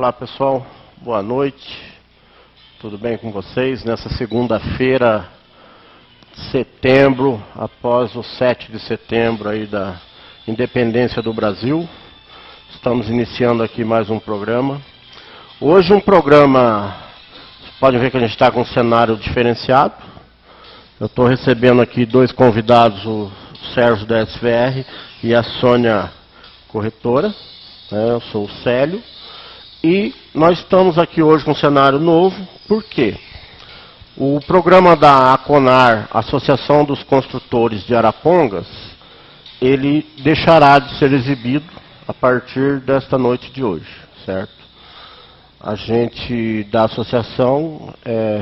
Olá pessoal, boa noite, tudo bem com vocês? Nessa segunda-feira de setembro, após o 7 de setembro aí da independência do Brasil, estamos iniciando aqui mais um programa. Hoje um programa, vocês podem ver que a gente está com um cenário diferenciado. Eu estou recebendo aqui dois convidados, o Sérgio da SVR e a Sônia Corretora, né? Eu sou o Célio. E nós estamos aqui hoje com um cenário novo, por quê? O programa da ACONAR, Associação dos Construtores de Arapongas, ele deixará de ser exibido a partir desta noite de hoje, certo? A gente da associação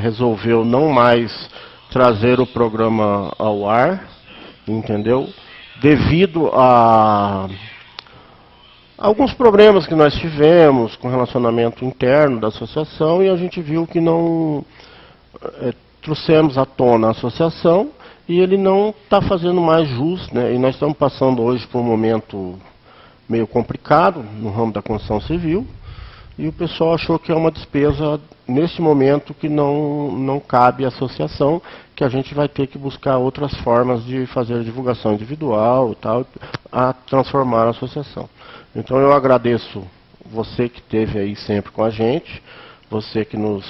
resolveu não mais trazer o programa ao ar, entendeu? Devido a alguns problemas que nós tivemos com o relacionamento interno da associação, e a gente viu que não trouxemos à tona a associação e ele não está fazendo mais jus, né? E nós estamos passando hoje por um momento meio complicado no ramo da construção civil, e o pessoal achou que é uma despesa nesse momento que não cabe à associação, que a gente vai ter que buscar outras formas de fazer divulgação individual e tal, a transformar a associação. Então eu agradeço você que esteve aí sempre com a gente, você que nos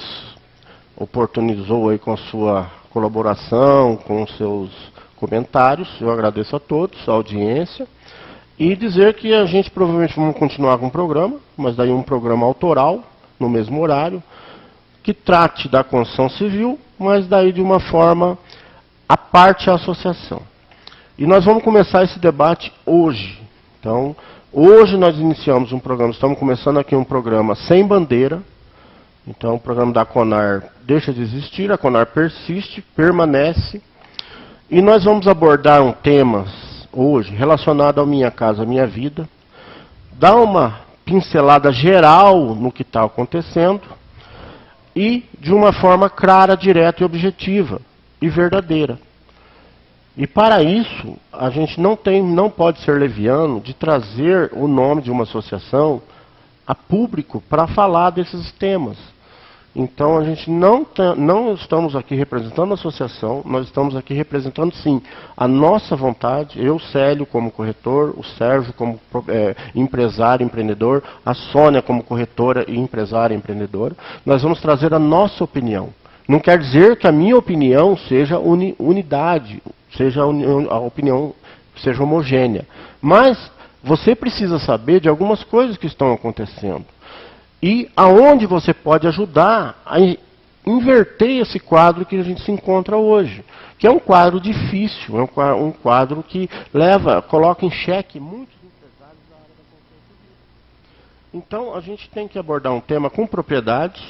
oportunizou aí com a sua colaboração, com os seus comentários. Eu agradeço a todos, a audiência, e dizer que a gente provavelmente vamos continuar com o programa, mas daí um programa autoral, no mesmo horário, que trate da construção civil, mas daí de uma forma à parte à associação. E nós vamos começar esse debate hoje. Então, hoje nós iniciamos um programa, estamos começando aqui um programa sem bandeira. Então o programa da ACONAR deixa de existir, a ACONAR persiste, permanece. E nós vamos abordar um tema hoje relacionado ao Minha Casa Minha Vida. Dar uma pincelada geral no que está acontecendo. E de uma forma clara, direta e objetiva. E verdadeira. E para isso, a gente não pode ser leviano de trazer o nome de uma associação a público para falar desses temas. Então a gente não estamos aqui representando a associação, nós estamos aqui representando sim a nossa vontade, eu, Célio, como corretor, o Sérgio como empresário, empreendedor, a Sônia como corretora e empresária, empreendedora. Nós vamos trazer a nossa opinião. Não quer dizer que a minha opinião seja unidade, seja a opinião seja homogênea. Mas você precisa saber de algumas coisas que estão acontecendo. E aonde você pode ajudar a inverter esse quadro que a gente se encontra hoje. Que é um quadro difícil, é um quadro que coloca em xeque muitos empresários da área da construção civil. Então a gente tem que abordar um tema com propriedade,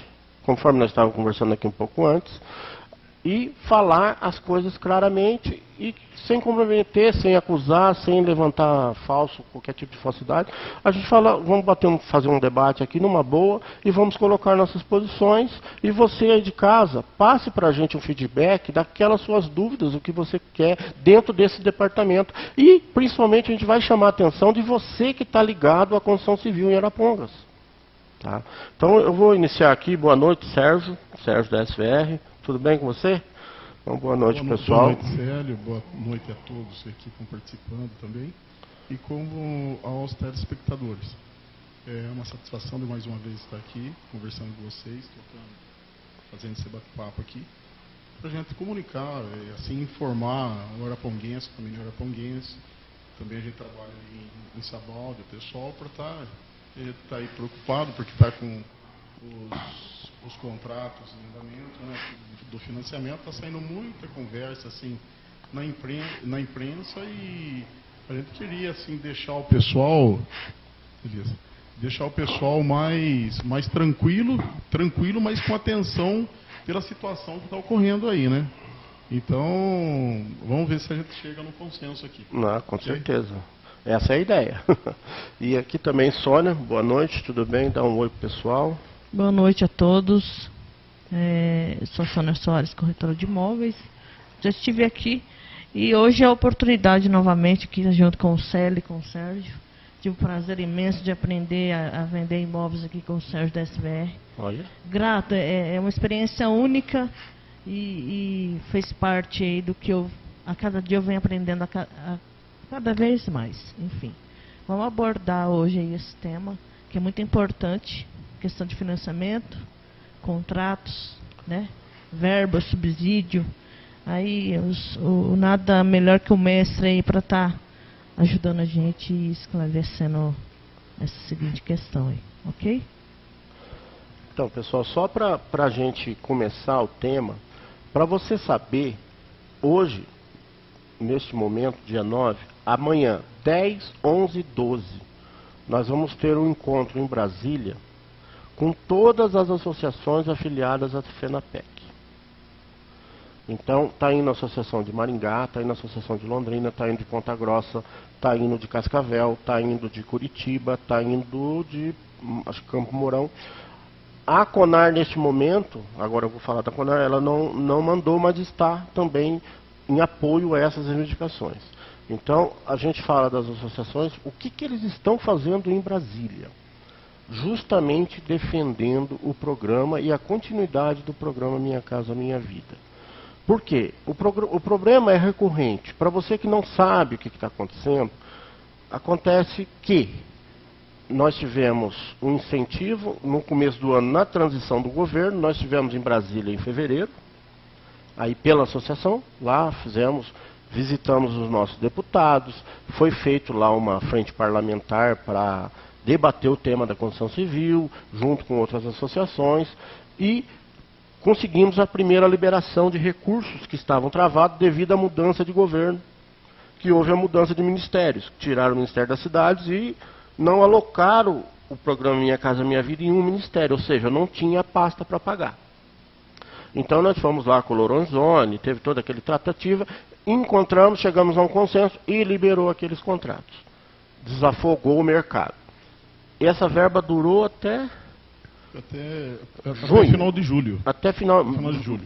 conforme nós estávamos conversando aqui um pouco antes, e falar as coisas claramente e sem comprometer, sem acusar, sem levantar qualquer tipo de falsidade. A gente vamos fazer um debate aqui numa boa e vamos colocar nossas posições. E você aí de casa, passe para a gente um feedback daquelas suas dúvidas, o que você quer dentro desse departamento. E principalmente a gente vai chamar a atenção de você que está ligado à construção civil em Arapongas. Tá? Então eu vou iniciar aqui. Boa noite, Sérgio da SVR. Tudo bem com você? Então, boa noite, pessoal. Boa noite, Célio. Boa noite a todos aqui que estão participando também. E como aos telespectadores. É uma satisfação de mais uma vez estar aqui, conversando com vocês, fazendo esse bate-papo aqui, para a gente comunicar, assim, informar o araponguense, a família araponguense. Também a gente trabalha em Sabaldi, o pessoal, para estar aí preocupado, porque está com os contratos em andamento, né, do financiamento. Está saindo muita conversa assim na imprensa, e a gente queria assim deixar o pessoal mais tranquilo, mas com atenção pela situação que está ocorrendo aí, né? Então vamos ver se a gente chega no consenso aqui. Com certeza. Essa é a ideia. E aqui também Sônia, boa noite, tudo bem? Dá um oi pro pessoal. Boa noite a todos. Sou Sônia Soares, corretora de imóveis. Já estive aqui e hoje é a oportunidade novamente aqui junto com o Célio e com o Sérgio Tive o prazer imenso de aprender a vender imóveis aqui com o Sérgio da SBR. Olha. Grato, é uma experiência única e fez parte aí do que eu, a cada dia eu venho aprendendo a cada vez mais. Enfim, vamos abordar hoje aí esse tema, que é muito importante, questão de financiamento, contratos, né, verba, subsídio. Aí nada melhor que o mestre aí para estar ajudando a gente e esclarecendo essa seguinte questão aí, ok? Então, pessoal, só para a gente começar o tema, para você saber, hoje, neste momento, dia 9, amanhã, 10, 11 e 12, nós vamos ter um encontro em Brasília com todas as associações afiliadas à FENAPEC. Então, está indo a Associação de Maringá, está indo a Associação de Londrina, está indo de Ponta Grossa, está indo de Cascavel, está indo de Curitiba, está indo de acho que Campo Mourão. A CONAR, neste momento, agora eu vou falar da CONAR, ela não mandou, mas está também em apoio a essas reivindicações. Então, a gente fala das associações, o que eles estão fazendo em Brasília? Justamente defendendo o programa e a continuidade do programa Minha Casa Minha Vida. Por quê? O problema é recorrente. Para você que não sabe o que está acontecendo, acontece que nós tivemos um incentivo no começo do ano, na transição do governo, nós tivemos em Brasília em fevereiro, aí pela associação, lá visitamos os nossos deputados, foi feito lá uma frente parlamentar para debater o tema da Constituição Civil, junto com outras associações, e conseguimos a primeira liberação de recursos que estavam travados devido à mudança de governo, que houve a mudança de ministérios. Tiraram o Ministério das Cidades e não alocaram o programa Minha Casa Minha Vida em um ministério, ou seja, não tinha pasta para pagar. Então nós fomos lá com o Lorenzoni, teve toda aquela tratativa, encontramos, chegamos a um consenso e liberou aqueles contratos. Desafogou o mercado. E essa verba durou até junho. Final de julho. Até final de julho.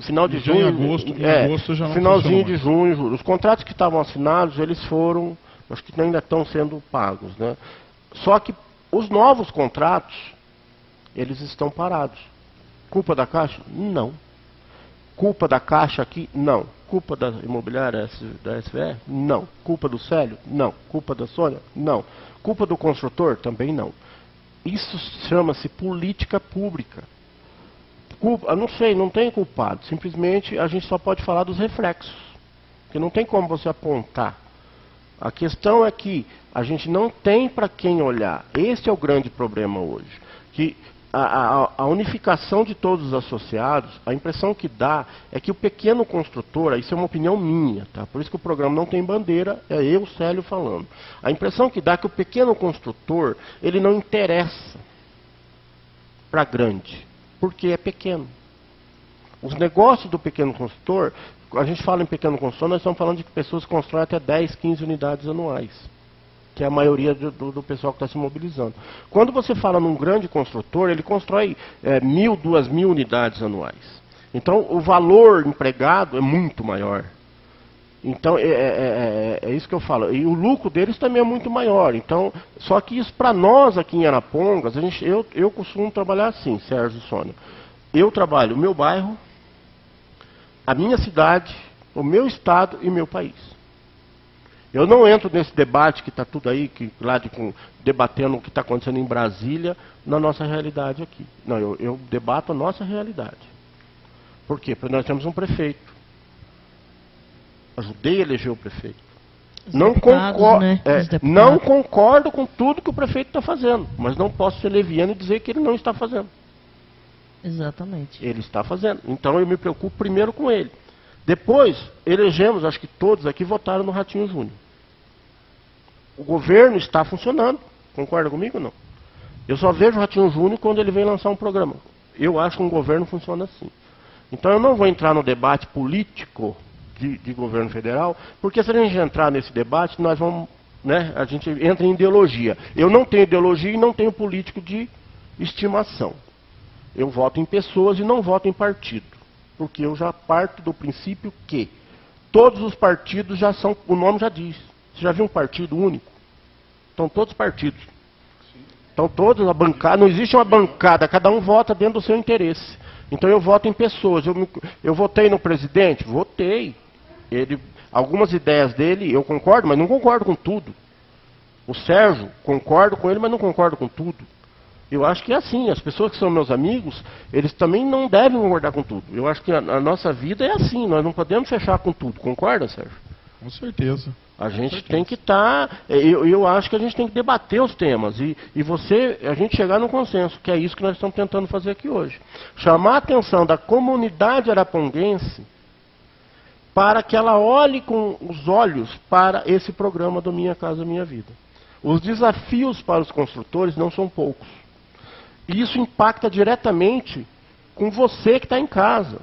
Final de junho. Em agosto já não finalzinho de junho, julho. Os contratos que estavam assinados, eles foram, acho que ainda estão sendo pagos, né? Só que os novos contratos, eles estão parados. Culpa da Caixa? Não. Culpa da Caixa aqui? Não. Culpa da imobiliária da SVR? Não. Culpa do Célio? Não. Culpa da Sônia? Não. Culpa do construtor? Também não. Isso chama-se política pública. Não sei, não tem culpado. Simplesmente a gente só pode falar dos reflexos. Porque não tem como você apontar. A questão é que a gente não tem para quem olhar. Esse é o grande problema hoje. Que a unificação de todos os associados, a impressão que dá é que o pequeno construtor, isso é uma opinião minha, tá? Por isso que o programa não tem bandeira, é eu, Célio, falando. A impressão que dá é que o pequeno construtor, ele não interessa para grande, porque é pequeno. Os negócios do pequeno construtor, a gente fala em pequeno construtor, nós estamos falando de pessoas que constroem até 10, 15 unidades anuais. Que é a maioria do pessoal que está se mobilizando. Quando você fala num grande construtor, ele constrói 1.000, 2.000 unidades anuais. Então, o valor empregado é muito maior. Então, é isso que eu falo. E o lucro deles também é muito maior. Então, só que isso, para nós aqui em Arapongas, eu costumo trabalhar assim, Sérgio e Sônia. Eu trabalho o meu bairro, a minha cidade, o meu estado e meu país. Eu não entro nesse debate que está tudo aí, debatendo o que está acontecendo em Brasília, na nossa realidade aqui. Não, eu debato a nossa realidade. Por quê? Porque nós temos um prefeito. Ajudei a eleger o prefeito. Não concordo com tudo que o prefeito está fazendo, mas não posso ser leviano e dizer que ele não está fazendo. Exatamente. Ele está fazendo. Então eu me preocupo primeiro com ele. Depois, elegemos, acho que todos aqui votaram no Ratinho Júnior. O governo está funcionando. Concorda comigo ou não? Eu só vejo o Ratinho Júnior quando ele vem lançar um programa. Eu acho que um governo funciona assim. Então eu não vou entrar no debate político de governo federal, porque se a gente entrar nesse debate, nós vamos, né, a gente entra em ideologia. Eu não tenho ideologia e não tenho político de estimação. Eu voto em pessoas e não voto em partido. Porque eu já parto do princípio que todos os partidos já são, o nome já diz. Você já viu um partido único? Estão todos partidos. Estão todos a bancada, não existe uma bancada, cada um vota dentro do seu interesse. Então eu voto em pessoas. Eu votei no presidente? Votei. Algumas ideias dele eu concordo, mas não concordo com tudo. O Sérgio, concordo com ele, mas não concordo com tudo. Eu acho que é assim, as pessoas que são meus amigos, eles também não devem concordar com tudo. Eu acho que a nossa vida é assim, nós não podemos fechar com tudo. Concorda, Sérgio? Com certeza. A gente tem que estar... Eu acho que a gente tem que debater os temas e a gente chegar num consenso, que é isso que nós estamos tentando fazer aqui hoje. Chamar a atenção da comunidade araponguense para que ela olhe com os olhos para esse programa do Minha Casa Minha Vida. Os desafios para os construtores não são poucos. E isso impacta diretamente com você que está em casa.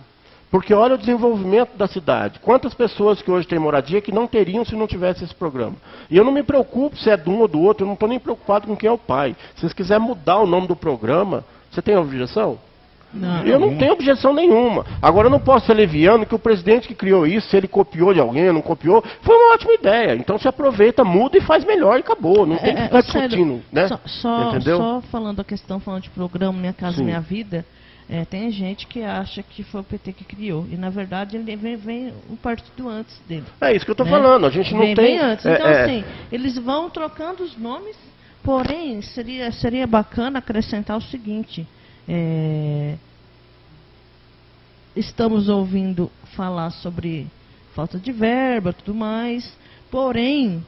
Porque olha o desenvolvimento da cidade. Quantas pessoas que hoje têm moradia que não teriam se não tivesse esse programa. E eu não me preocupo se é de um ou do outro, eu não estou nem preocupado com quem é o pai. Se vocês quiserem mudar o nome do programa, você tem objeção? Não. Eu não tenho objeção nenhuma. Agora eu não posso ser leviano que o presidente que criou isso, se ele copiou de alguém ou não copiou, foi uma ótima ideia. Então se aproveita, muda e faz melhor e acabou. Não tem que ficar discutindo, né? Entendeu? Só falando a questão, falando de programa Minha Casa Sim. Minha Vida, tem gente que acha que foi o PT que criou. E na verdade ele vem um partido antes dele. É isso que eu estou né? falando. A gente não tem... Vem antes. Então assim, eles vão trocando os nomes, porém seria bacana acrescentar o seguinte... Estamos ouvindo falar sobre falta de verba, tudo mais, porém,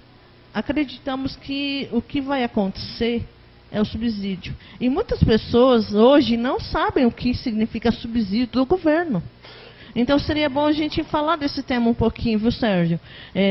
acreditamos que o que vai acontecer é o subsídio. E muitas pessoas hoje não sabem o que significa subsídio do governo. Então seria bom a gente falar desse tema um pouquinho, viu, Sérgio?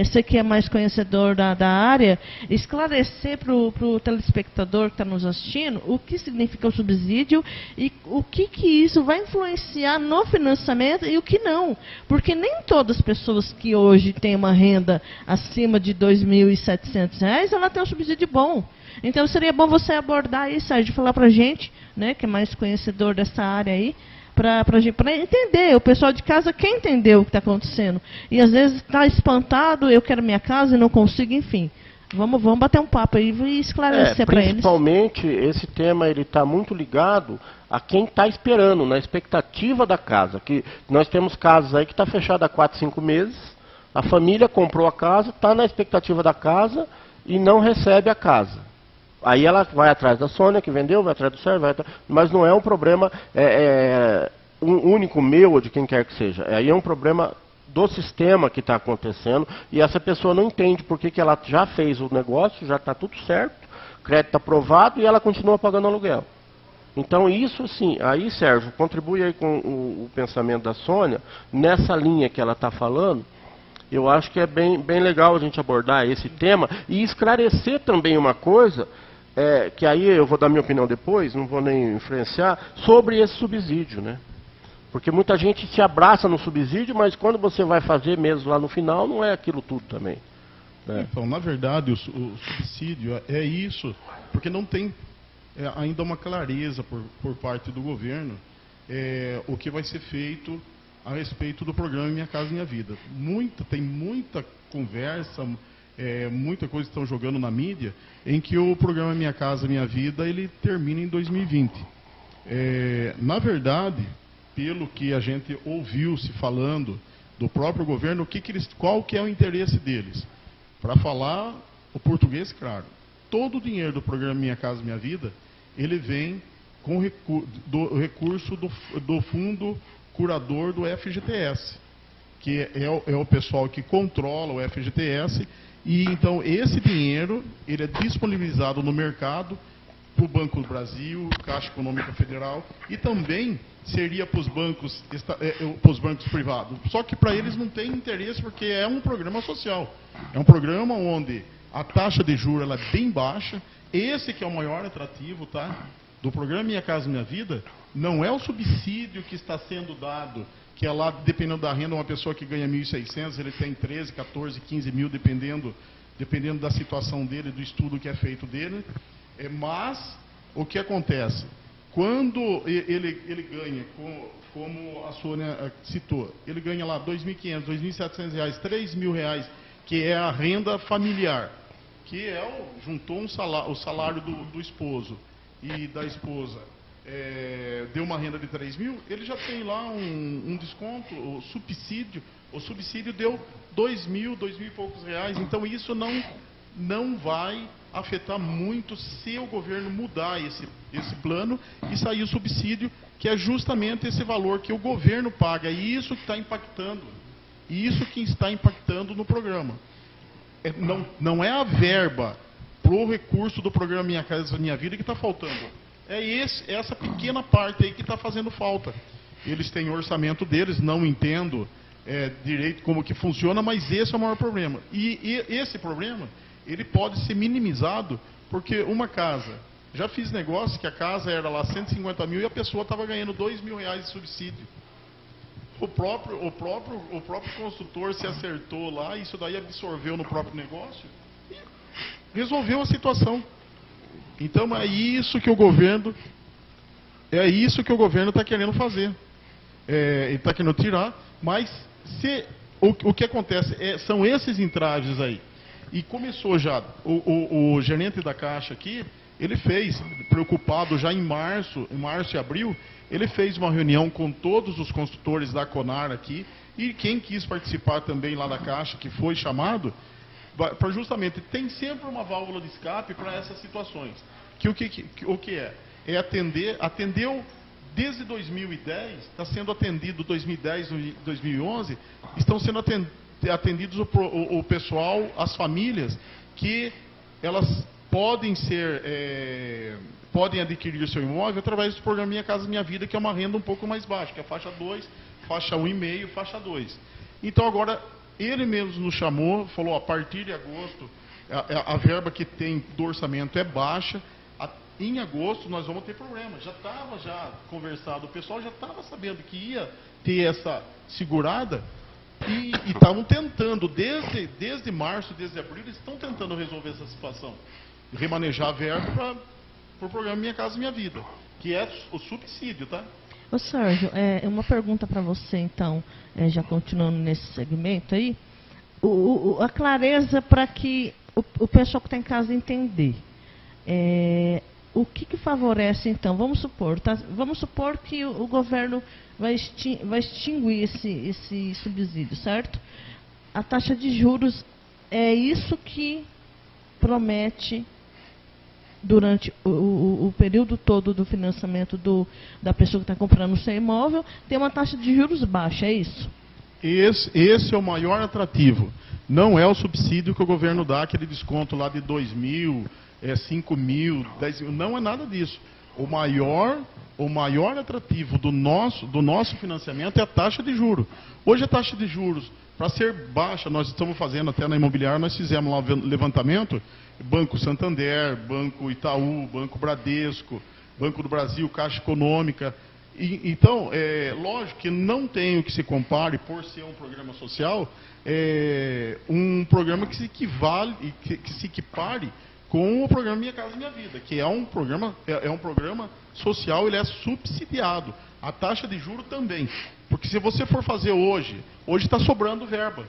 Você que é mais conhecedor da área, esclarecer para o telespectador que está nos assistindo o que significa o subsídio e o que isso vai influenciar no financiamento e o que não. Porque nem todas as pessoas que hoje têm uma renda acima de R$ 2.700, ela tem um subsídio bom. Então seria bom você abordar isso, Sérgio, falar para a gente, né, que é mais conhecedor dessa área aí, para entender. O pessoal de casa quer entender o que está acontecendo. E às vezes está espantado, eu quero minha casa e não consigo, enfim. Vamos bater um papo aí e esclarecer para eles. Principalmente, esse tema está muito ligado a quem está esperando, na expectativa da casa. Que nós temos casas aí que está fechada há 4, 5 meses, a família comprou a casa, está na expectativa da casa e não recebe a casa. Aí ela vai atrás da Sônia, que vendeu, vai atrás do Sérgio, mas não é um problema único meu ou de quem quer que seja. Aí é um problema do sistema que está acontecendo e essa pessoa não entende por que ela já fez o negócio, já está tudo certo, crédito aprovado e ela continua pagando aluguel. Então isso sim, aí Sérgio, contribui aí com o pensamento da Sônia, nessa linha que ela está falando. Eu acho que é bem legal a gente abordar esse tema e esclarecer também uma coisa, que aí eu vou dar minha opinião depois, não vou nem influenciar, sobre esse subsídio, né? Porque muita gente se abraça no subsídio, mas quando você vai fazer mesmo lá no final, não é aquilo tudo também. Né? Então, na verdade, o subsídio é isso, porque não tem ainda uma clareza por parte do governo o que vai ser feito a respeito do programa Minha Casa Minha Vida. Tem muita conversa, muita coisa que estão jogando na mídia, em que o programa Minha Casa Minha Vida ele termina em 2020. Na verdade, pelo que a gente ouviu se falando do próprio governo, qual que é o interesse deles? Para falar o português claro, todo o dinheiro do programa Minha Casa Minha Vida, ele vem com do recurso do fundo curador do FGTS, que é o pessoal que controla o FGTS, e então esse dinheiro ele é disponibilizado no mercado para o Banco do Brasil, Caixa Econômica Federal, e também seria para os bancos privados. Só que para eles não tem interesse, porque é um programa social. É um programa onde a taxa de juros ela é bem baixa. Esse que é o maior atrativo, tá? Do programa Minha Casa Minha Vida, não é o subsídio que está sendo dado, que é lá, dependendo da renda, uma pessoa que ganha 1.600, ele tem 13, 14, 15 mil, dependendo da situação dele, do estudo que é feito dele. Mas, o que acontece? Quando ele ganha, como a Sônia citou, ele ganha lá R$ 2.500, R$ 2.700, R$ 3.000, que é a renda familiar, que juntou o salário do esposo e da esposa, deu uma renda de 3 mil, ele já tem lá um desconto, o subsídio deu 2 mil e poucos reais. Então isso não vai afetar muito se o governo mudar esse plano e sair o subsídio, que é justamente esse valor que o governo paga. E isso que está impactando. No programa. Não é a verba para o recurso do programa Minha Casa Minha Vida que está faltando. Essa pequena parte aí que está fazendo falta. Eles têm o orçamento deles, não entendo direito como que funciona, mas esse é o maior problema. E esse problema, ele pode ser minimizado, porque uma casa, já fiz negócio que a casa era lá 150 mil e a pessoa estava ganhando 2 mil reais de subsídio. O próprio construtor se acertou lá, isso daí absorveu no próprio negócio e resolveu a situação. Então é isso que o governo está querendo fazer. Ele está querendo tirar, mas o que acontece são esses entraves aí. E começou já, o gerente da Caixa aqui, ele fez, preocupado já em março e abril, ele fez uma reunião com todos os construtores da Conar aqui, e quem quis participar também lá da Caixa, que foi chamado, para justamente, tem sempre uma válvula de escape para essas situações. O que é? É atendeu desde 2010, está sendo atendido 2010, 2011, estão sendo atendidos o pessoal, as famílias, que elas podem adquirir seu imóvel através do programa Minha Casa Minha Vida, que é uma renda um pouco mais baixa, que é a faixa 2, faixa 1,5, faixa 2. Então agora, ele mesmo nos chamou, falou, a partir de agosto, a verba que tem do orçamento é baixa, em agosto nós vamos ter problema. Já estava conversado, o pessoal já estava sabendo que ia ter essa segurada, e estavam tentando, desde março, desde abril, eles estão tentando resolver essa situação. Remanejar a verba para o programa Minha Casa Minha Vida, que é o subsídio, tá? Ô Sérgio, uma pergunta para você, então, já continuando nesse segmento aí, a clareza para que o pessoal que está em casa entender. O que favorece, então? Vamos supor que o governo vai extinguir esse subsídio, certo? A taxa de juros é isso que promete, durante o período todo do financiamento da pessoa que está comprando o seu imóvel, ter uma taxa de juros baixa, é isso? Esse é o maior atrativo. Não é o subsídio que o governo dá, aquele desconto lá de 2 mil, 5 mil, 10 mil, não é nada disso. O maior atrativo do nosso financiamento é a taxa de juros. Hoje a taxa de juros, para ser baixa, nós estamos fazendo até na imobiliária, nós fizemos lá um levantamento, Banco Santander, Banco Itaú, Banco Bradesco, Banco do Brasil, Caixa Econômica. Então, lógico que não tem o que se compare, por ser um programa social, um programa que se equipare com o programa Minha Casa Minha Vida, que é um programa social, ele é subsidiado. A taxa de juros também. Porque se você for fazer hoje está sobrando verba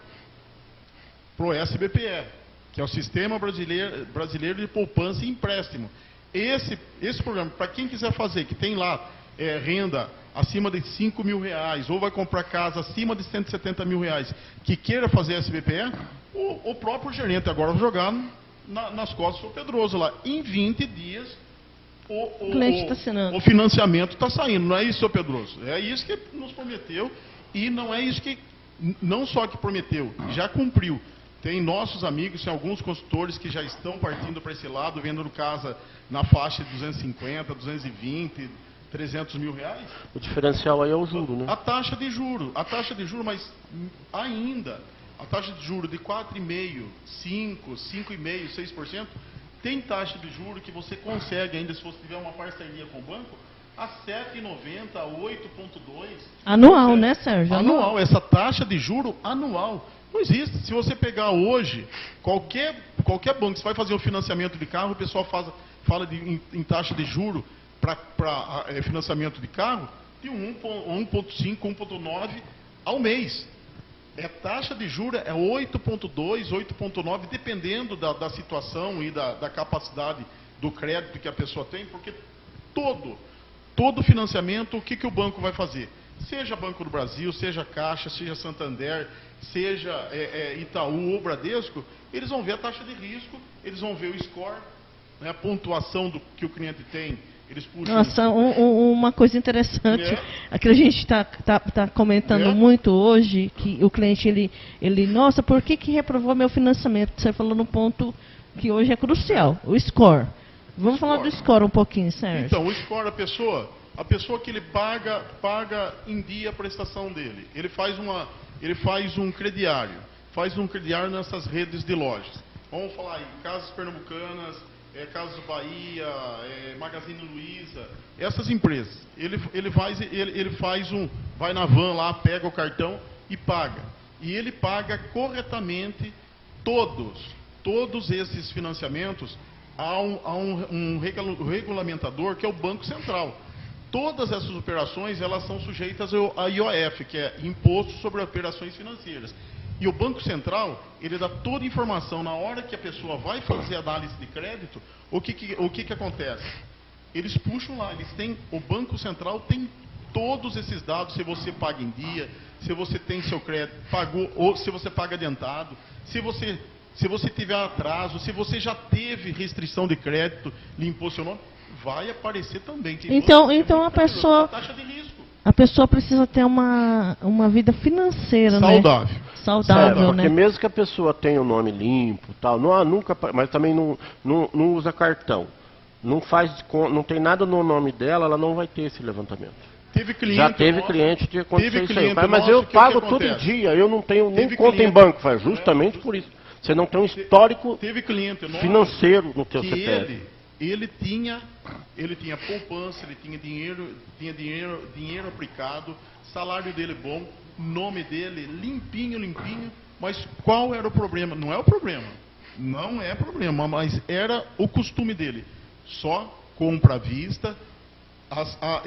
para o SBPE, que é o Sistema Brasileiro de Poupança e Empréstimo. Esse programa, para quem quiser fazer, que tem lá renda acima de 5 mil reais, ou vai comprar casa acima de 170 mil reais, que queira fazer SBPE, o próprio gerente agora vai jogar nas costas do Pedroso lá. Em 20 dias, o financiamento está saindo. Não é isso, seu Pedroso? É isso que nos prometeu, e não é isso que, não só que prometeu, já cumpriu. Tem nossos amigos, tem alguns consultores que já estão partindo para esse lado, vendendo casa na faixa de 250, 220, 300 mil reais. O diferencial aí é o juro, né? A taxa de juro, mas ainda, a taxa de juro de 4,5%, 5%, 5,5%, 6%, tem taxa de juro que você consegue ainda, se você tiver uma parceria com o banco, a 7,90%, a 8,2%. Anual, né, Sérgio? Anual, essa taxa de juro anual. Não existe. Se você pegar hoje, qualquer banco, você vai fazer um financiamento de carro, o pessoal fala em taxa de juro para financiamento de carro de 1,5%, 1,9% ao mês. taxa de juros é 8,2, 8,9, dependendo da situação e da capacidade do crédito que a pessoa tem, porque todo financiamento, o que o banco vai fazer? Seja Banco do Brasil, seja Caixa, seja Santander, seja Itaú ou Bradesco, eles vão ver a taxa de risco, eles vão ver o score, né, a pontuação que o cliente tem. Eles puxam... Nossa, uma coisa interessante, que a gente está comentando muito hoje, que o cliente, ele nossa, por que reprovou meu financiamento? Você falou no ponto que hoje é crucial, o score. Vamos falar do score um pouquinho, Sérgio. Então, o score, a pessoa que ele paga em dia a prestação dele. Ele faz um crediário, nessas redes de lojas. Vamos falar aí, Casas Pernambucanas, Casas Bahia, Magazine Luiza, essas empresas. Ele vai na van lá, pega o cartão e paga. E ele paga corretamente todos esses financiamentos. Há um regulamentador que é o Banco Central. Todas essas operações elas são sujeitas ao IOF, que é Imposto sobre Operações Financeiras. E o Banco Central, ele dá toda a informação na hora que a pessoa vai fazer a análise de crédito. O que acontece? Eles puxam lá, o Banco Central tem todos esses dados, se você paga em dia, se você tem seu crédito, pagou, ou se você paga adiantado, se você tiver atraso, se você já teve restrição de crédito, lhe impulsionou, vai aparecer também. Então a pessoa precisa ter uma vida financeira, saudável. Né? Saudável, né? Porque mesmo que a pessoa tenha o nome limpo, tal, mas também não usa cartão, não tem nada no nome dela, ela não vai ter esse levantamento. Já teve cliente que aconteceu isso aí. Mas eu pago todo dia, eu não tenho nem conta em banco, faz justamente por isso. Você não tem um histórico financeiro no teu CPF. Ele tinha poupança, ele tinha dinheiro aplicado, salário dele bom, nome dele limpinho, mas qual era o problema? Não é problema, mas era o costume dele. Só compra à vista,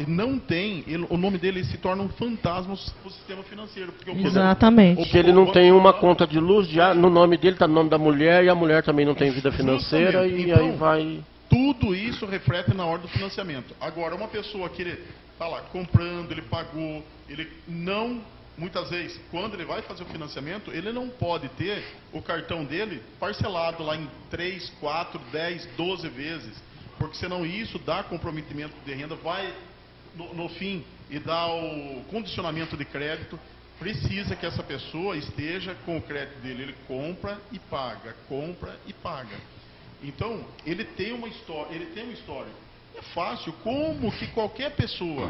não tem, o nome dele se torna um fantasma no sistema financeiro. Porque exatamente. Porque ele não tem uma conta de luz, no nome dele está no nome da mulher, e a mulher também não tem vida financeira, e então, aí vai... Tudo isso reflete na hora do financiamento. Agora, uma pessoa que ele está lá comprando, ele pagou, ele não... Muitas vezes, quando ele vai fazer o financiamento, ele não pode ter o cartão dele parcelado lá em 3, 4, 10, 12 vezes. Porque senão isso dá comprometimento de renda, vai no fim e dá o condicionamento de crédito. Precisa que essa pessoa esteja com o crédito dele. Ele compra e paga. Então, ele tem uma história. É fácil. Como que qualquer pessoa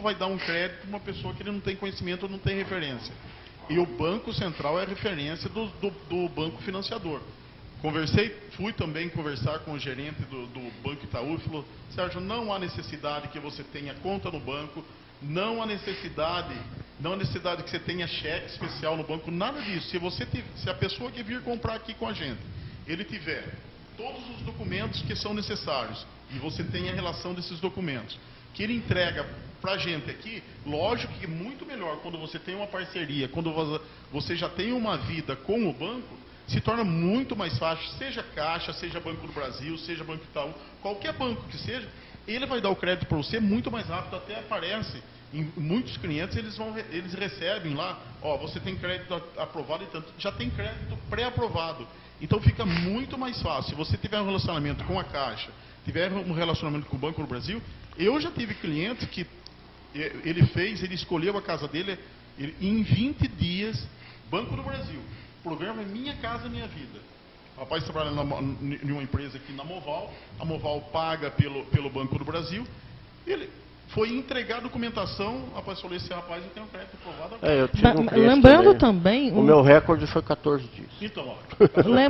vai dar um crédito para uma pessoa que ele não tem conhecimento ou não tem referência? E o Banco Central é a referência do banco financiador. Fui também conversar com o gerente do Banco Itaú e falou: Sérgio, não há necessidade que você tenha conta no banco, não há necessidade que você tenha cheque especial no banco, nada disso. Se a pessoa que vir comprar aqui com a gente, ele tiver todos os documentos que são necessários e você tem a relação desses documentos, que ele entrega para a gente aqui, lógico que é muito melhor quando você tem uma parceria, quando você já tem uma vida com o banco, se torna muito mais fácil, seja Caixa, seja Banco do Brasil, seja Banco Itaú, qualquer banco que seja, ele vai dar o crédito para você muito mais rápido, até aparece, em muitos clientes eles recebem lá, você tem crédito aprovado e tanto, já tem crédito pré-aprovado, então fica muito mais fácil. Se você tiver um relacionamento com a Caixa, tiver um relacionamento com o Banco do Brasil, eu já tive cliente que ele escolheu a casa dele em 20 dias, Banco do Brasil. O programa é Minha Casa Minha Vida. O rapaz trabalha em uma empresa aqui na Moval. A Moval paga pelo Banco do Brasil. Ele foi entregar a documentação. O rapaz falou: esse rapaz eu tenho crédito aprovado. Eu tive lembrando também... O meu recorde foi 14 dias. Então,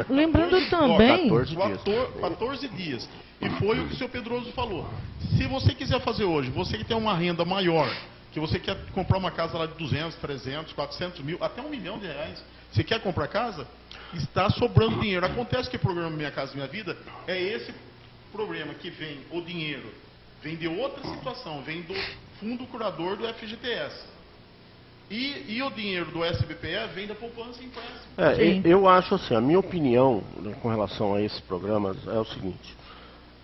lembrando também... 14 dias. E foi o que o senhor Pedroso falou. Se você quiser fazer hoje, você que tem uma renda maior, que você quer comprar uma casa lá de 200, 300, 400 mil, até R$1 milhão, você quer comprar casa? Está sobrando dinheiro. Acontece que o programa Minha Casa Minha Vida é esse problema que vem, o dinheiro, vem de outra situação, vem do fundo curador do FGTS. E o dinheiro do SBPE vem da poupança e empréstimo. Eu acho assim, a minha opinião, né, com relação a esses programas é o seguinte.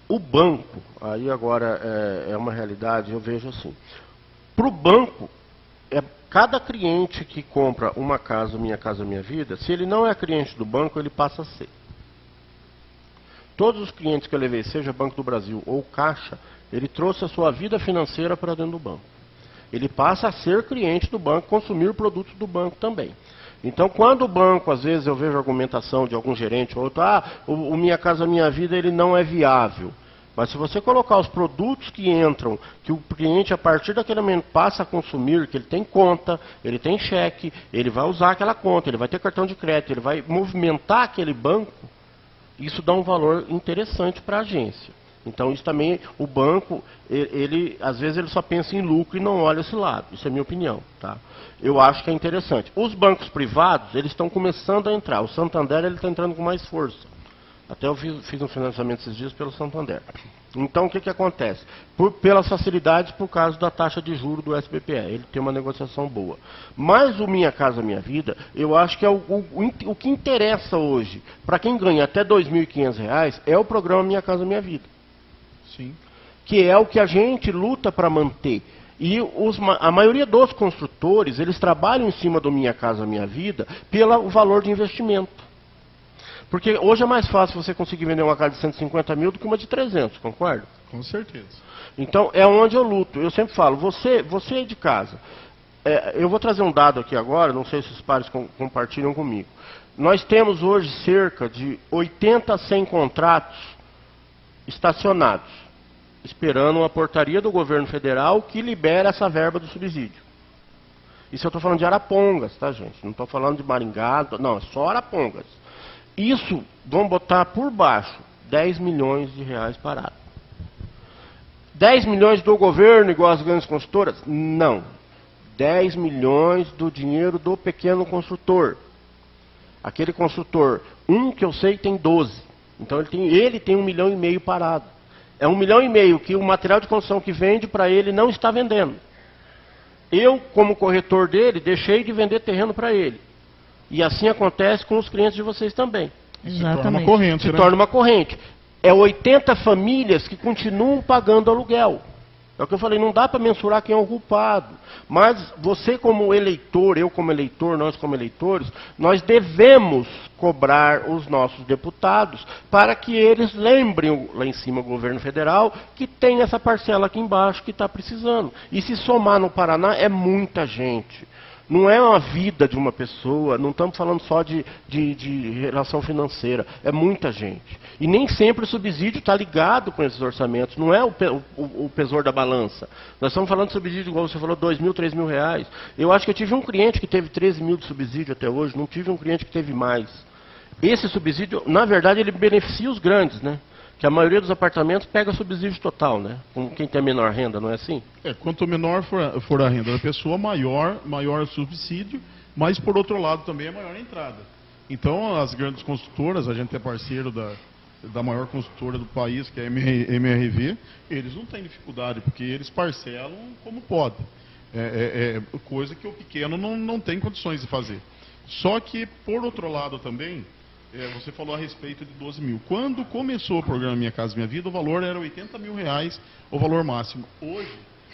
O banco, aí agora é uma realidade, eu vejo assim. Para o banco, cada cliente que compra uma casa, Minha Casa Minha Vida, se ele não é cliente do banco, ele passa a ser. Todos os clientes que eu levei, seja Banco do Brasil ou Caixa, ele trouxe a sua vida financeira para dentro do banco. Ele passa a ser cliente do banco, consumir produtos do banco também. Então, quando o banco, às vezes eu vejo argumentação de algum gerente ou outro, o Minha Casa Minha Vida ele não é viável. Mas se você colocar os produtos que entram, que o cliente a partir daquele momento passa a consumir, que ele tem conta, ele tem cheque, ele vai usar aquela conta, ele vai ter cartão de crédito, ele vai movimentar aquele banco, isso dá um valor interessante para a agência. Então isso também, o banco, ele às vezes ele só pensa em lucro e não olha esse lado. Isso é a minha opinião, tá? Eu acho que é interessante. Os bancos privados, eles estão começando a entrar. O Santander, ele está entrando com mais força. Até eu fiz um financiamento esses dias pelo Santander. Então o que acontece? Pelas facilidades, por causa da taxa de juros do SBPE. Ele tem uma negociação boa. Mas o Minha Casa Minha Vida, eu acho que é o que interessa hoje, para quem ganha até R$ 2.500, é o programa Minha Casa Minha Vida. Sim. Que é o que a gente luta para manter. E a maioria dos construtores, eles trabalham em cima do Minha Casa Minha Vida pelo valor de investimento. Porque hoje é mais fácil você conseguir vender uma casa de 150 mil do que uma de 300, concorda? Com certeza. Então, é onde eu luto. Eu sempre falo, você é de casa. Eu vou trazer um dado aqui agora, não sei se os pares compartilham comigo. Nós temos hoje cerca de 80 a 100 contratos estacionados, esperando uma portaria do governo federal que libera essa verba do subsídio. Isso eu estou falando de Arapongas, tá, gente? Não estou falando de Maringá, não, é só Arapongas. Isso, vamos botar por baixo, 10 milhões de reais parados. 10 milhões do governo, igual as grandes construtoras? Não. 10 milhões do dinheiro do pequeno construtor. Aquele construtor, que eu sei tem 12. Então ele tem 1,5 milhão parado. É 1,5 milhão que o material de construção que vende para ele não está vendendo. Eu, como corretor dele, deixei de vender terreno para ele. E assim acontece com os clientes de vocês também. Exatamente. Se torna uma corrente, Se torna uma corrente. É 80 famílias que continuam pagando aluguel. É o que eu falei, não dá para mensurar quem é o culpado. Mas você como eleitor, eu como eleitor, nós como eleitores, nós devemos cobrar os nossos deputados para que eles lembrem lá em cima o governo federal que tem essa parcela aqui embaixo que está precisando. E se somar no Paraná é muita gente. Não é uma vida de uma pessoa, não estamos falando só de relação financeira, é muita gente. E nem sempre o subsídio está ligado com esses orçamentos, não é o pesor da balança. Nós estamos falando de subsídio, igual você falou, 2 mil, 3 mil reais. Eu acho que eu tive um cliente que teve 13 mil de subsídio até hoje, não tive um cliente que teve mais. Esse subsídio, na verdade, ele beneficia os grandes, né? Que a maioria dos apartamentos pega subsídio total, né? Com quem tem menor renda, não é assim? Quanto menor for a renda da pessoa, maior o subsídio, mas por outro lado também é maior a entrada. Então as grandes construtoras, a gente é parceiro da maior construtora do país, que é a MRV, eles não têm dificuldade, porque eles parcelam como podem. Coisa que o pequeno não tem condições de fazer. Só que, por outro lado também, você falou a respeito de 12 mil. Quando começou o programa Minha Casa Minha Vida, o valor era 80 mil reais, o valor máximo. Hoje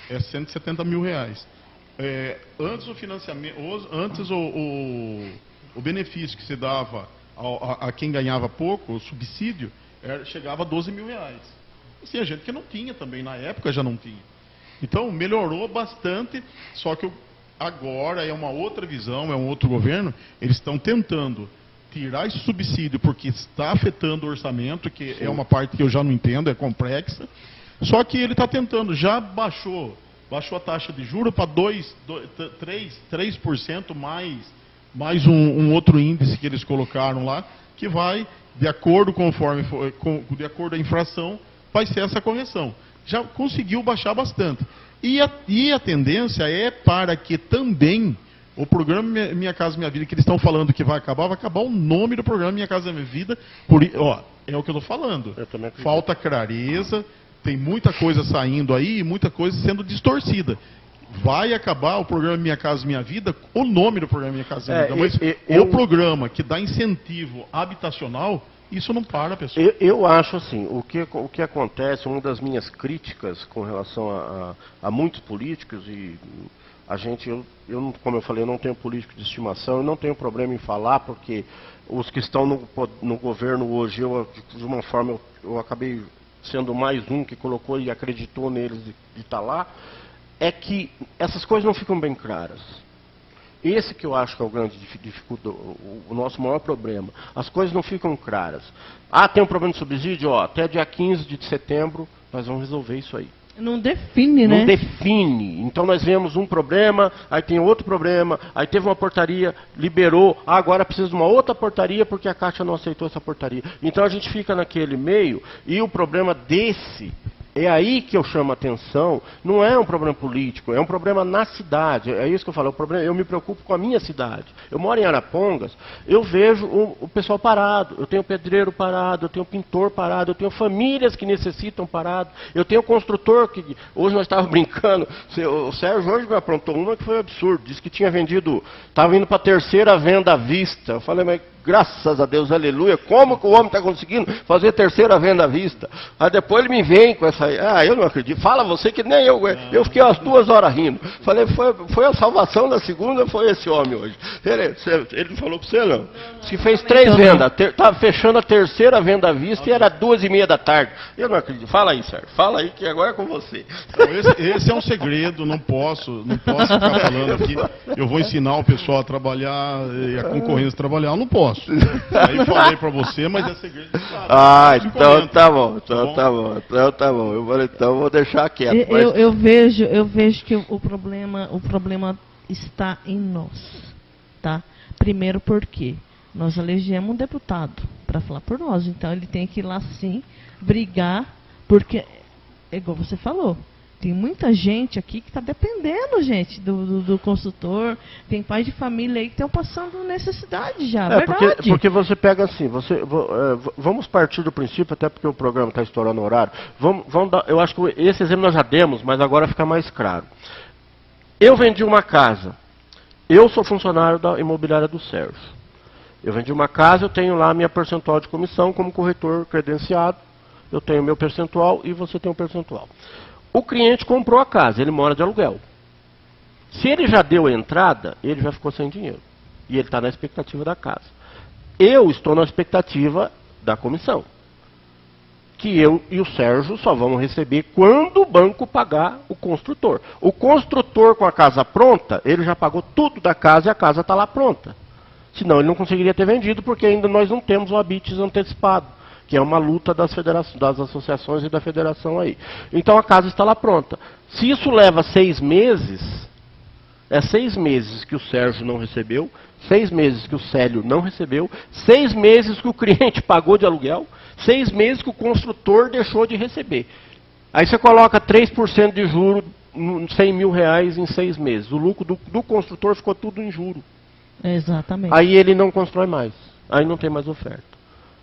é 170 mil reais. Antes o financiamento, antes o benefício que se dava a quem ganhava pouco, o subsídio, chegava a 12 mil reais. Assim, a gente que não tinha também, na época já não tinha. Então melhorou bastante, só que agora é uma outra visão, é um outro governo, eles estão tentando tirar esse subsídio porque está afetando o orçamento, que é uma parte que eu já não entendo, é complexa. Só que ele está tentando, já baixou a taxa de juros para 3% mais um outro índice que eles colocaram lá, que vai, de acordo de acordo com a inflação, vai ser essa correção. Já conseguiu baixar bastante. E a tendência é para que também o programa Minha Casa Minha Vida, que eles estão falando que vai acabar o nome do programa Minha Casa Minha Vida. É o que eu estou falando. Falta clareza, tem muita coisa saindo aí e muita coisa sendo distorcida. vai acabar o programa Minha Casa Minha Vida, o nome do programa Minha Casa Minha Vida, mas eu, o programa que dá incentivo habitacional, isso não para, pessoal. Eu acho assim, o que acontece, uma das minhas críticas com relação a muitos políticos, e a gente, como eu falei, eu não tenho político de estimação, eu não tenho problema em falar, porque os que estão no governo hoje, de uma forma, eu acabei sendo mais um que colocou e acreditou neles de estar lá, é que essas coisas não ficam bem claras. Esse que eu acho que é o grande dificuldade, o nosso maior problema. As coisas não ficam claras. Ah, tem um problema de subsídio? Ó, até dia 15 de setembro nós vamos resolver isso aí. Não define, né? Não define. Então nós vemos um problema, aí tem outro problema, aí teve uma portaria, liberou, agora precisa de uma outra portaria porque a Caixa não aceitou essa portaria. Então a gente fica naquele meio, e o problema desse, é aí que eu chamo a atenção, não é um problema político, é um problema na cidade. É isso que eu falo, eu me preocupo com a minha cidade. Eu moro em Arapongas, eu vejo o pessoal parado, eu tenho pedreiro parado, eu tenho pintor parado, eu tenho famílias que necessitam parado, eu tenho construtor que, hoje nós estávamos brincando, o Sérgio hoje me aprontou uma que foi absurdo, disse que tinha vendido, estava indo para a terceira venda à vista. Eu falei, mas graças a Deus, aleluia, como que o homem está conseguindo fazer terceira venda à vista? Aí depois ele me vem com essa, eu não acredito, fala você que nem eu fiquei umas 2 horas rindo. Falei, foi a salvação da segunda, foi esse homem hoje. Ele falou para você não, se fez 3 vendas, estava fechando a terceira venda à vista e era 2h30 da tarde. Eu não acredito, fala aí, Sérgio, fala aí que agora é com você. Esse é um segredo, não posso ficar falando aqui, eu vou ensinar o pessoal a trabalhar e a concorrência a trabalhar, eu não posso. Aí falei pra você, mas é segredo. Então tá bom, então tá bom. Eu falei, então vou deixar quieto. Eu vejo que o problema está em nós, tá? Primeiro porque nós elegemos um deputado para falar por nós, então ele tem que ir lá sim, brigar, porque, igual você falou, tem muita gente aqui que está dependendo, gente, do construtor. Tem pais de família aí que estão passando necessidade já, verdade. Porque você pega assim, vamos partir do princípio, até porque o programa está estourando o horário. Vamos dar, eu acho que esse exemplo nós já demos, mas agora fica mais claro. Eu vendi uma casa. Eu sou funcionário da imobiliária do Sérgio. Eu vendi uma casa, eu tenho lá a minha percentual de comissão como corretor credenciado. Eu tenho meu percentual e você tem um percentual. O cliente comprou a casa, ele mora de aluguel. Se ele já deu a entrada, ele já ficou sem dinheiro. E ele está na expectativa da casa. Eu estou na expectativa da comissão. Que eu e o Sérgio só vamos receber quando o banco pagar o construtor. O construtor com a casa pronta, ele já pagou tudo da casa e a casa está lá pronta. Senão ele não conseguiria ter vendido, porque ainda nós não temos o habites antecipado, que é uma luta das associações e da federação aí. Então a casa está lá pronta. Se isso leva 6 meses, é 6 meses que o Sérgio não recebeu, 6 meses que o Célio não recebeu, 6 meses que o cliente pagou de aluguel, 6 meses que o construtor deixou de receber. Aí você coloca 3% de juro, 100 mil reais em 6 meses. O lucro do construtor ficou tudo em juro. Exatamente. Aí ele não constrói mais. Aí não tem mais oferta.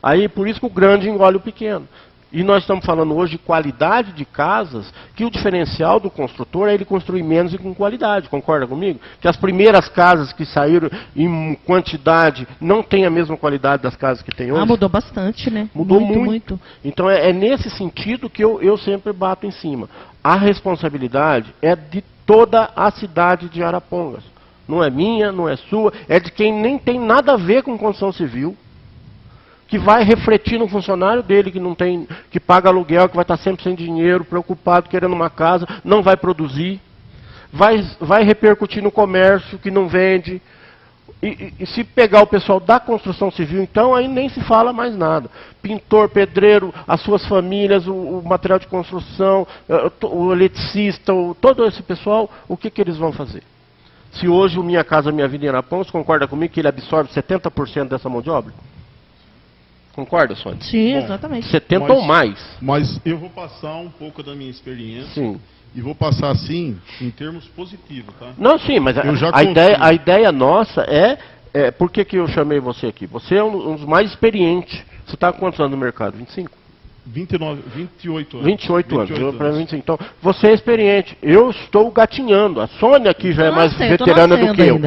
Aí por isso que o grande engole o pequeno. E nós estamos falando hoje de qualidade de casas, que o diferencial do construtor é ele construir menos e com qualidade. Concorda comigo? Que as primeiras casas que saíram em quantidade não têm a mesma qualidade das casas que tem hoje. Mudou bastante, né? Mudou muito. Então é nesse sentido que eu sempre bato em cima. A responsabilidade é de toda a cidade de Arapongas. Não é minha, não é sua, é de quem nem tem nada a ver com construção civil, que vai refletir no funcionário dele, que não tem, que paga aluguel, que vai estar sempre sem dinheiro, preocupado, querendo uma casa, não vai produzir, vai repercutir no comércio, que não vende. E se pegar o pessoal da construção civil, então aí nem se fala mais nada. Pintor, pedreiro, as suas famílias, o material de construção, o eletricista, todo esse pessoal, o que eles vão fazer? Se hoje o Minha Casa Minha Vida em Arapongas, concorda comigo que ele absorve 70% dessa mão de obra? Concorda, Sônia? Sim, exatamente. 70 ou mais. Mas eu vou passar um pouco da minha experiência. Sim. E vou passar assim, em termos positivos, tá? Não, sim, mas a ideia nossa é... Por que eu chamei você aqui? Você é um dos mais experientes. Você está há quantos anos no mercado? 25? 28 anos. 28 anos. Então, você é experiente. Eu estou gatinhando. A Sônia aqui já é mais veterana do que eu.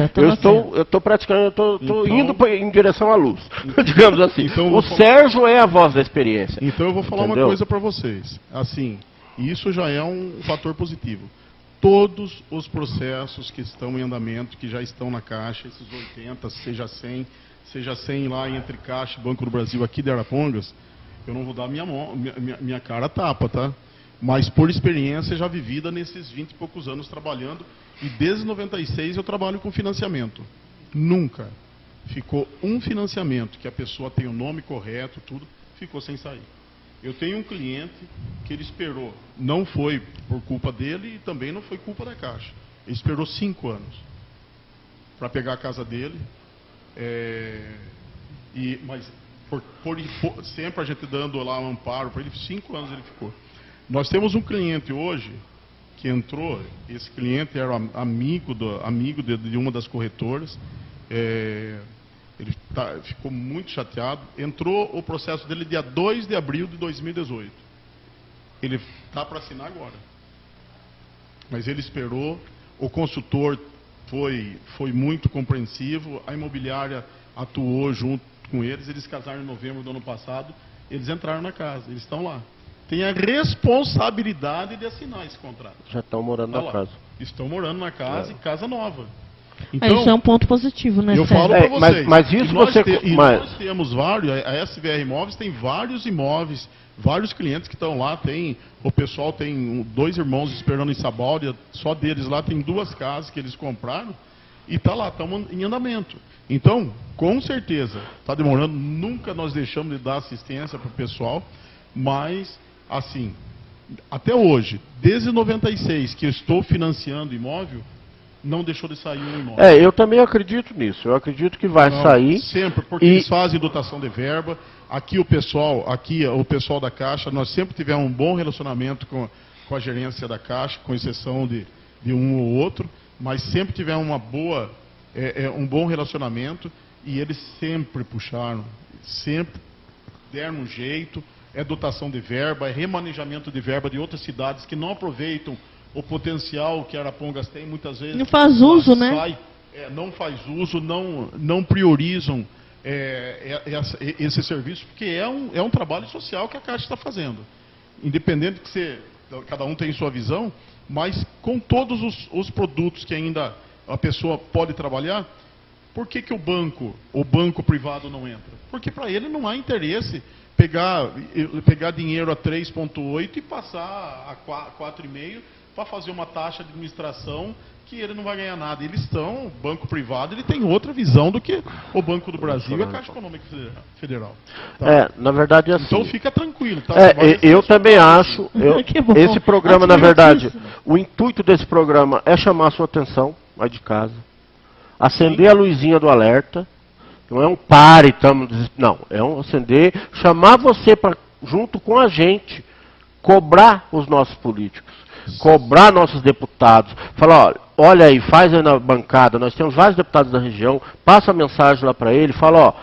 Eu estou praticando, eu estou indo em direção à luz, digamos assim. Então, o Sérgio é a voz da experiência. Então eu vou falar uma coisa para vocês. Assim, isso já é um fator positivo. Todos os processos que estão em andamento, que já estão na Caixa, esses 80, seja 100 lá entre Caixa e Banco do Brasil aqui de Arapongas, eu não vou dar minha cara a tapa, tá? Mas por experiência já vivida nesses 20 e poucos anos trabalhando, e desde 96 eu trabalho com financiamento. Nunca ficou um financiamento que a pessoa tem o nome correto, tudo, ficou sem sair. Eu tenho um cliente que ele esperou, não foi por culpa dele e também não foi culpa da Caixa. Ele esperou 5 anos para pegar a casa dele, mas sempre a gente dando lá um amparo para ele, 5 anos ele ficou. Nós temos um cliente hoje que entrou, esse cliente era amigo de uma das corretoras, ele ficou muito chateado. Entrou o processo dele dia 2 de abril de 2018. Ele está para assinar agora. Mas ele esperou, o consultor foi muito compreensivo, a imobiliária atuou junto com eles casaram em novembro do ano passado, eles entraram na casa, eles estão lá. Tem a responsabilidade de assinar esse contrato. Já estão morando na casa. Estão morando na casa e casa nova. Então, isso é um ponto positivo, né, eu falo para vocês, mas isso nós temos vários, a SVR Imóveis tem vários imóveis, vários clientes que estão lá, o pessoal tem 2 irmãos esperando em Sabáudia, só deles lá tem 2 casas que eles compraram e está lá, estão em andamento. Então, com certeza, está demorando, nunca nós deixamos de dar assistência para o pessoal, mas, assim, até hoje, desde 96 que eu estou financiando imóvel, não deixou de sair um imóvel. Eu também acredito nisso. Eu acredito que vai sair. Sempre, porque eles fazem dotação de verba. Aqui o pessoal da Caixa, nós sempre tivemos um bom relacionamento com a gerência da Caixa, com exceção de um ou outro, mas sempre tivemos um bom relacionamento e eles sempre puxaram, sempre deram um jeito. É dotação de verba, é remanejamento de verba de outras cidades que não aproveitam o potencial que Arapongas tem, muitas vezes não faz uso, né? Não faz uso, não priorizam esse serviço, porque é um trabalho social que a Caixa está fazendo. Independente que cada um tem sua visão, mas com todos os produtos que ainda a pessoa pode trabalhar, por que o banco privado não entra? Porque para ele não há interesse pegar dinheiro a 3,8 e passar a 4,5 para fazer uma taxa de administração que ele não vai ganhar nada. O banco privado, ele tem outra visão do que o Banco do Brasil e a Caixa Econômica Federal. Tá? Na verdade é assim. Então fica tranquilo. Tá? Eu também acho, esse programa, na verdade, o intuito desse programa é chamar a sua atenção, vai de casa, acender a luzinha do alerta, não é um pare, não, é um acender, chamar você para, junto com a gente, cobrar os nossos políticos, cobrar nossos deputados, falar, olha aí, faz aí na bancada, nós temos vários deputados da região, passa a mensagem lá para ele, fala,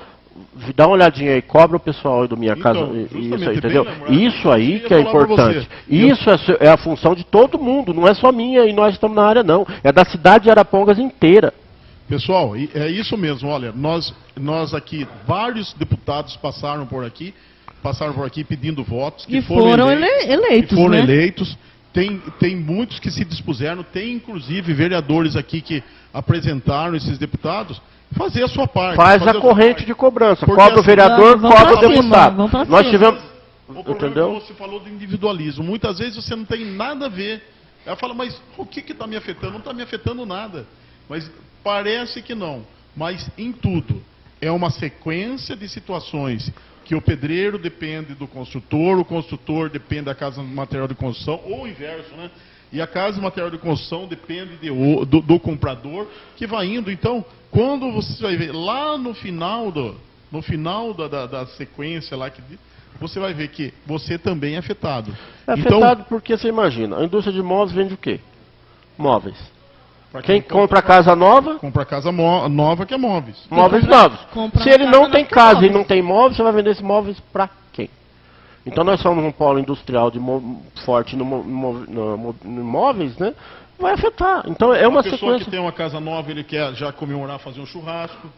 dá uma olhadinha aí, cobra o pessoal aí do Minha Casa, isso aí, entendeu? Isso aí que é importante. Isso é a função de todo mundo, não é só minha e nós estamos na área não, é da cidade de Arapongas inteira. Pessoal, é isso mesmo, olha, nós aqui, vários deputados passaram por aqui pedindo votos, que foram eleitos. Tem muitos que se dispuseram, tem inclusive vereadores aqui que apresentaram esses deputados, fazer a sua parte. Faz a corrente de cobrança, cobra o vereador, cobra o deputado. Nós tivemos... O problema é que você falou do individualismo, muitas vezes você não tem nada a ver. Ela fala, mas o que está me afetando? Não está me afetando nada. Mas parece que não. Mas em tudo, é uma sequência de situações que o pedreiro depende do construtor, o construtor depende da casa de material de construção, ou o inverso, né? E a casa de material de construção depende do comprador, que vai indo. Então, quando você vai ver lá no final da sequência lá, você vai ver que você também é afetado. É afetado porque, você imagina, a indústria de móveis vende o quê? Móveis. Quem compra casa nova? Compra casa nova, que é móveis. Móveis novos. Se ele não tem casa e não tem móveis, você vai vender esses móveis para quem? Então nós somos um polo industrial forte no imóveis, né? Vai afetar. Então é uma pessoa sequência. Que tem uma casa nova, ele quer já comemorar, fazer um churrasco.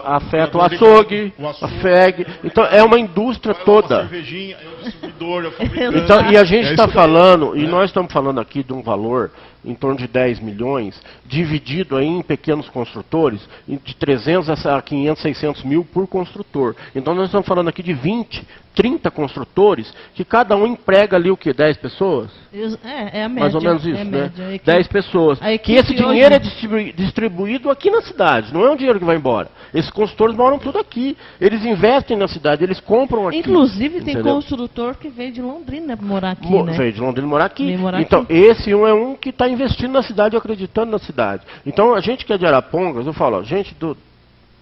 Afeta o açougue, a FEG. Então é uma indústria toda. Uma cervejinha, é o distribuidor, é o fabricante. Então, e a gente está falando, e nós estamos falando aqui de um valor em torno de 10 milhões, dividido aí em pequenos construtores, de 300 a 500, 600 mil por construtor. Então nós estamos falando aqui de 20, 30 construtores, que cada um emprega ali o quê? 10 pessoas? É a média. Mais ou menos isso, é né? Média. 10 pessoas. Que esse dinheiro é distribuído aqui na cidade, não é um dinheiro que vai embora. Esses construtores moram tudo aqui. Eles investem na cidade, eles compram aqui. Inclusive tem entendeu? construtor que veio de Londrina para morar aqui, né? Veio de Londrina morar aqui. Então, aqui. Esse é um que está investindo na cidade, acreditando na cidade. Então, a gente que é de Arapongas, eu falo, ó, gente,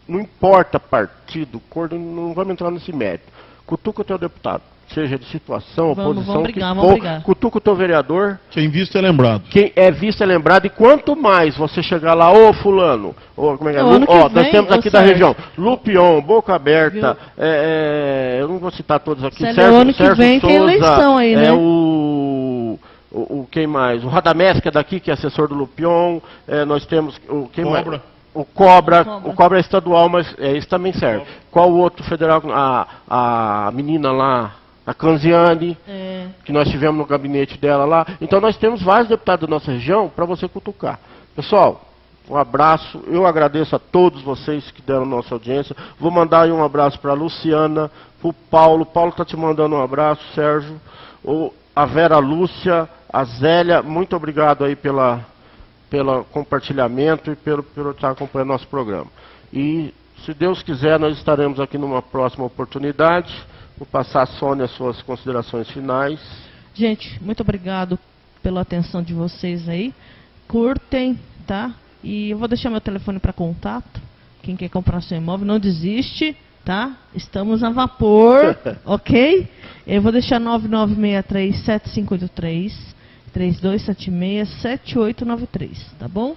não importa partido, cor, não vamos entrar nesse mérito. Cutuca o teu deputado, seja de situação, oposição, vamos brigar. Cutuca o teu vereador. Quem visto é lembrado. Quem é visto é lembrado, e quanto mais você chegar lá, ô fulano, como é que é? Nós temos aqui da região, Lupion, Boca Aberta, eu não vou citar todos aqui, Sérgio ano que vem Souza, tem eleição aí, né? Quem mais? O Radamés, que é daqui, que é assessor do Lupion, nós temos quem Cobra. mais? O Cobra é estadual, mas esse também serve. Qual o outro federal? A menina lá, a Canziane, que nós tivemos no gabinete dela lá. Então nós temos vários deputados da nossa região para você cutucar. Pessoal, um abraço. Eu agradeço a todos vocês que deram nossa audiência. Vou mandar aí um abraço para a Luciana, para o Paulo. Paulo está te mandando um abraço, Sérgio. A Vera Lúcia, a Zélia, muito obrigado aí pelo compartilhamento e pelo estar acompanhando nosso programa. E, se Deus quiser, nós estaremos aqui numa próxima oportunidade. Vou passar a Sônia as suas considerações finais. Gente, muito obrigado pela atenção de vocês aí. Curtem, tá? E eu vou deixar meu telefone para contato. Quem quer comprar seu imóvel, não desiste, tá? Estamos a vapor, ok? Eu vou deixar 9963-7583, 3276-7893, tá bom?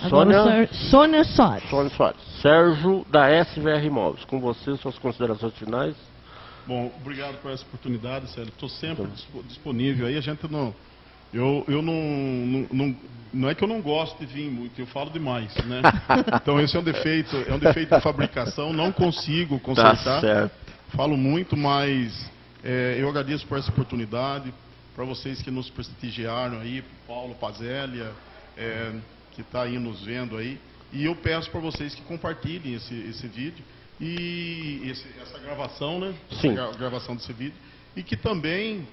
Agora Sônia Soares. Sônia Soares. Sérgio, da SVR Imóveis. Com você, suas considerações finais. Bom, obrigado por essa oportunidade, Sérgio. Estou sempre disponível aí. A gente não... Não é que eu não gosto de vir muito, eu falo demais, né? Então esse é um defeito de fabricação, não consigo consertar. Tá certo. Falo muito, mas eu agradeço por essa oportunidade, para vocês que nos prestigiaram aí, Paulo, Pazélia, que está aí nos vendo aí. E eu peço para vocês que compartilhem esse vídeo e essa gravação, né? Sim. Essa gravação desse vídeo. E que também...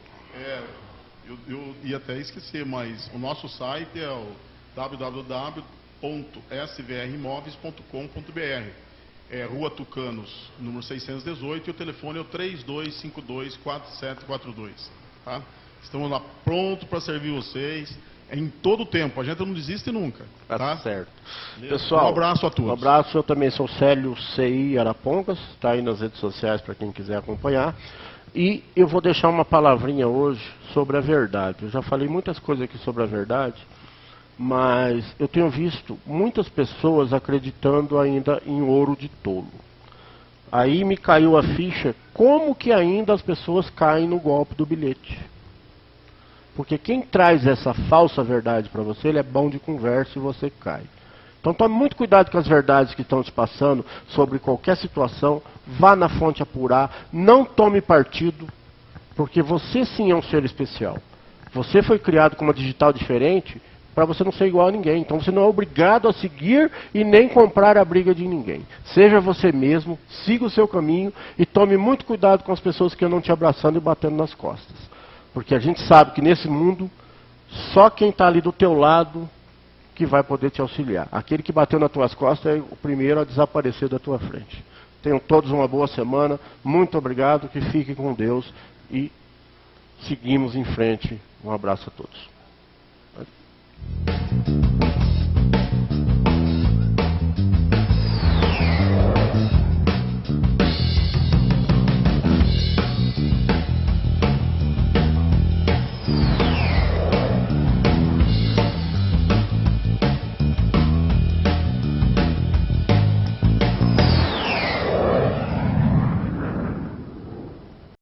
Eu ia até esquecer, mas o nosso site é o www.svrimoveis.com.br. É Rua Tucanos, número 618, e o telefone é o 3252-4742. Tá? Estamos lá prontos para servir vocês em todo o tempo. A gente não desiste nunca. Tá certo. Pessoal, um abraço a todos. Um abraço, eu também sou Célio CI Arapongas, está aí nas redes sociais para quem quiser acompanhar. E eu vou deixar uma palavrinha hoje sobre a verdade. Eu já falei muitas coisas aqui sobre a verdade, mas eu tenho visto muitas pessoas acreditando ainda em ouro de tolo. Aí me caiu a ficha, como que ainda as pessoas caem no golpe do bilhete. Porque quem traz essa falsa verdade para você, ele é bom de conversa e você cai. Então tome muito cuidado com as verdades que estão te passando sobre qualquer situação. Vá na fonte apurar, não tome partido, porque você sim é um ser especial. Você foi criado com uma digital diferente para você não ser igual a ninguém. Então você não é obrigado a seguir e nem comprar a briga de ninguém. Seja você mesmo, siga o seu caminho e tome muito cuidado com as pessoas que andam te abraçando e batendo nas costas. Porque a gente sabe que nesse mundo, só quem está ali do teu lado que vai poder te auxiliar. Aquele que bateu nas tuas costas é o primeiro a desaparecer da tua frente. Tenham todos uma boa semana. Muito obrigado, que fiquem com Deus e seguimos em frente. Um abraço a todos.